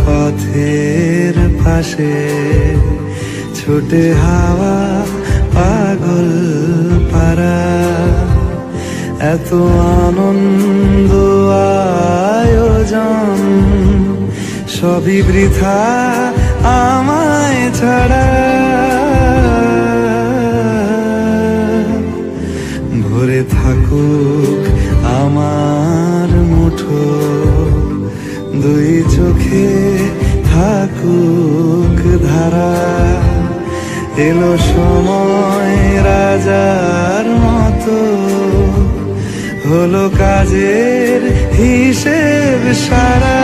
পথের পাশে ছোটে হাওয়া পাগল পারা, এত আনন্দ আয়োজন সবই বৃথা আমায় ছাড়া। ভরে থাকুক আমার মুঠো, দুই চোখে থাকুক ধারা, এলো সময় রাজার মতো, হলো কাজের হিসেব সারা।